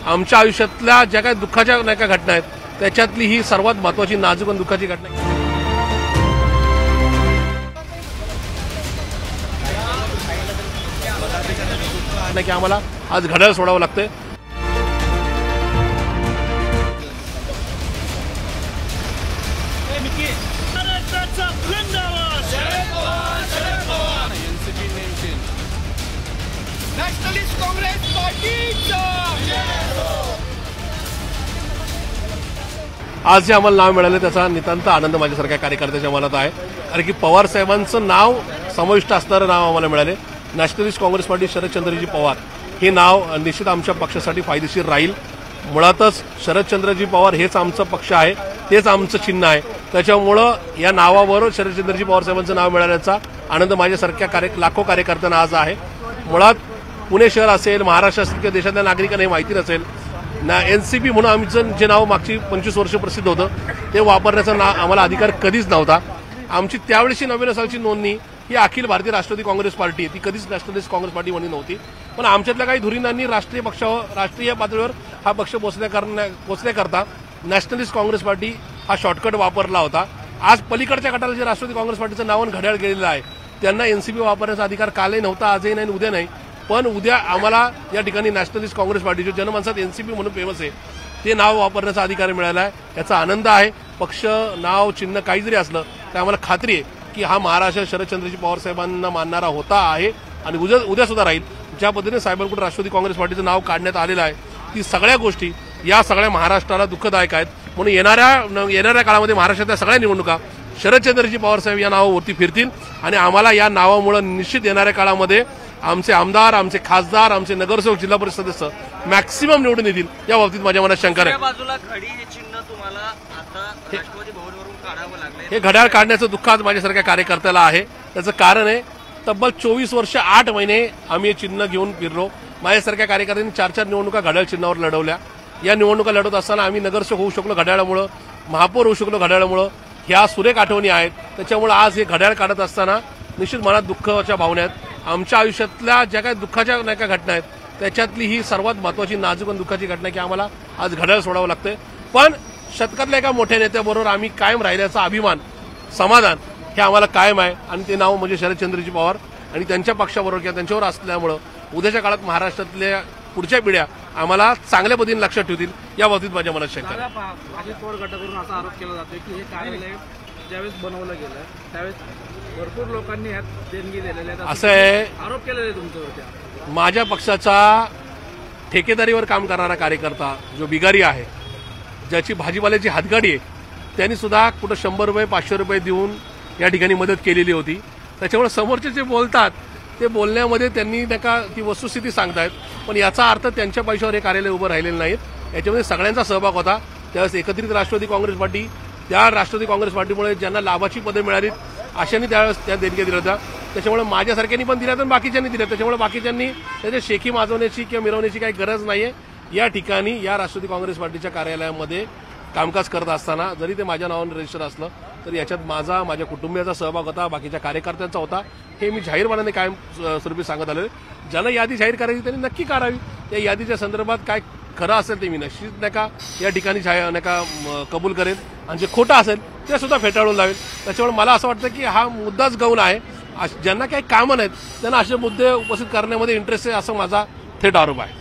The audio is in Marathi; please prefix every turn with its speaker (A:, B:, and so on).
A: आमच्या आयुष्यातल्या ज्या काही दुःखाच्या नाही का घटना आहेत त्याच्यातली ही सर्वात महत्त्वाची नाजूक आणि दुःखाची घटना आहे. की आम्हाला आज घड्याळ सोडावं लागतंय.
B: नॅशनलिस्ट काँग्रेस
A: आज जे आम्हाला नाव मिळालं त्याचा नितांत आनंद माझ्यासारख्या कार्यकर्त्याच्या मनात आहे. कारण की पवार साहेबांचं नाव समाविष्ट असणारं नाव आम्हाला मिळाले. नॅशनलिस्ट काँग्रेस पार्टी शरदचंद्रजी पवार हे नाव निश्चित आमच्या पक्षासाठी फायदेशीर राहील. मुळातच शरदचंद्रजी पवार हेच आमचं पक्ष आहे, तेच आमचं चिन्ह आहे. त्याच्यामुळं या नावावर शरदचंद्रजी पवार साहेबांचं नाव मिळाल्याचा आनंद माझ्यासारख्या लाखो कार्यकर्त्यांना आज आहे. मुळात पुणे शहर असेल, महाराष्ट्र असेल किंवा देशातल्या नागरिकांना हे माहिती नसेल, एनसीपी म्हणून आमचं जे नाव मागची 25 वर्ष प्रसिद्ध होतं ते वापरण्याचा आम्हाला अधिकार कधीच नव्हता. आमची त्यावेळेची 99 सालची नोंदणी ही अखिल भारतीय राष्ट्रवादी काँग्रेस पार्टी ती कधीच नॅशनलिस्ट काँग्रेस पार्टी म्हणून नव्हती. पण आमच्यातल्या काही धुरीणांनी राष्ट्रीय पातळीवर हा पक्ष पोचण्याकरता नॅशनलिस्ट काँग्रेस पार्टी हा शॉर्टकट वापरला होता. आज पलीकडच्या गटाला जे राष्ट्रवादी काँग्रेस पार्टीचं नाव घड्याळ गेलेलं आहे त्यांना एनसीपी वापरण्याचा अधिकार कालही नव्हता, आजही नाही, उद्या नाही. पण उद्या आम्हाला या ठिकाणी नॅशनलिस्ट काँग्रेस पार्टी जो जनमानसात एनसीपी म्हणून फेमस आहे ते नाव वापरण्याचा अधिकार मिळाला आहे. याचा आनंद आहे. पक्ष नाव चिन्ह काही जरी असलं तर आम्हाला खात्री आहे की हा महाराष्ट्र शरदचंद्रजी पवार साहेबांना मानणारा होता आहे आणि उद्या सुद्धा राहील. ज्या पद्धतीने साहेबांकडून राष्ट्रवादी काँग्रेस पार्टीचं नाव काढण्यात आलेलं आहे ती सगळ्या गोष्टी या सगळ्या महाराष्ट्राला दुःखदायक आहेत. म्हणून येणाऱ्या काळामध्ये महाराष्ट्रातल्या सगळ्या निवडणुका शरदचंद्रजी पवार साहेब या नावावरती फिरतील आणि आम्हाला या नावामुळे निश्चित येणाऱ्या काळामध्ये आमचे आमदार, आमचे खासदार, आमचे नगरसेवक, जिल्हा परिषद सदस्य मॅक्सिमम निवडून येतील या बाबतीत माझ्या मनात शंका आहे.
C: बाजूला खडी हे चिन्ह तुम्हाला आता राष्ट्रवादी भवनवरून काढावं लागलं.
A: हे घड्याळ काढण्याचं दुःख आज माझ्यासारख्या कार्यकर्त्याला आहे. त्याचं कारण आहे तब्बल 24 वर्ष 8 महिने आम्ही हे चिन्ह घेऊन फिरलो. माझ्यासारख्या कार्यकर्त्यांनी 4 निवडणुका घड्याळ चिन्हावर लढवल्या. या निवडणुका लढवत असताना आम्ही नगरसेवक होऊ शकलो घड्याळामुळं, महापौर होऊ शकलो घड्याळामुळं. ह्या सुरेख आठवणी आहेत. त्याच्यामुळे आज हे घड्याळ काढत असताना निश्चित मनात दुःखाच्या भावना आहेत. आमच्या आयुष्यातल्या ज्या काही दुःखाच्या नाही का घटना आहेत त्याच्यातली ही सर्वात महत्त्वाची नाजूक आणि दुःखाची घटना की आम्हाला आज घड्याळ सोडावं लागतंय. पण शतकातल्या एका मोठ्या नेत्याबरोबर आम्ही कायम राहिल्याचा अभिमान, समाधान हे आम्हाला कायम आहे. आणि ते नाव म्हणजे शरदचंद्रजी पवार आणि त्यांच्या पक्षाबरोबर किंवा त्यांच्यावर असल्यामुळं उद्याच्या काळात महाराष्ट्रातल्या पुढच्या पिढ्या आम्हाला चांगल्या पद्धतीने लक्षात ठेवतील या बाबतीत माझ्या मनात शंका आहे.
D: अजित पवार गटाकडून असा आरोप केला जातोय की हे कार्यालय ज्यावेळेस बनवलं गेलं त्यावेळेस भरपूर लोकांनी यात देणगी दिलेल्या आहेत
A: असं आहे.
D: आरोप केलेले तुमच्यावरती.
A: माझ्या पक्षाचा ठेकेदारीवर काम करणारा कार्यकर्ता जो बिगारी आहे, ज्याची भाजीपाल्याची हातगाडी आहे, त्यांनी सुद्धा कुठं 100 रुपये 500 रुपये देऊन या ठिकाणी मदत केलेली होती. त्याच्यामुळे समोरचे जे बोलतात ते बोलण्यामध्ये त्यांनी नका ती वस्तुस्थिती सांगतायत. पण याचा अर्थ त्यांच्या पैशावर हे कार्यालय उभं राहिलेलं नाहीत. याच्यामध्ये सगळ्यांचा सहभाग होता. त्यावेळेस एकत्रित राष्ट्रवादी काँग्रेस पार्टी, त्या राष्ट्रवादी काँग्रेस पार्टीमुळे ज्यांना लाभाची पदं मिळालीत अशांनी त्यावेळेस त्या देणग्या दिल्या होत्या. त्याच्यामुळे माझ्यासारख्यांनी पण दिल्या तर बाकीच्यांनी दिल्या. त्याच्यामुळे बाकीच्यांनी त्याच्या शेखी माजवण्याची किंवा मिरवण्याची काही गरज नाहीये. या ठिकाणी या राष्ट्रवादी काँग्रेस पार्टीच्या कार्यालयामध्ये कामकाज करत असताना जरी ते माझ्या नावाने रजिस्टर असलं तर याच्यात माझ्या कुटुंबियाचा सहभाग होता, बाकीच्या कार्यकर्त्यांचा होता. हे मी जाहीरपणाने कायम स्वरूपी सांगत आलो. ज्यांना यादी जाहीर करायची त्यांनी नक्की करावी. त्या यादीच्या संदर्भात काय खरं असेल ते मी निश्चित या ठिकाणी कबूल करेन आणि जे खोटं असेल ते सुद्धा फेटाळून लावेल. त्याच्यामुळे मला असं वाटतं की हा मुद्दाच गौण आहे. ज्यांना काही कामं नाहीत त्यांना असे मुद्दे उपस्थित करण्यामध्ये इंटरेस्ट आहे असं माझा थेट आरोप आहे.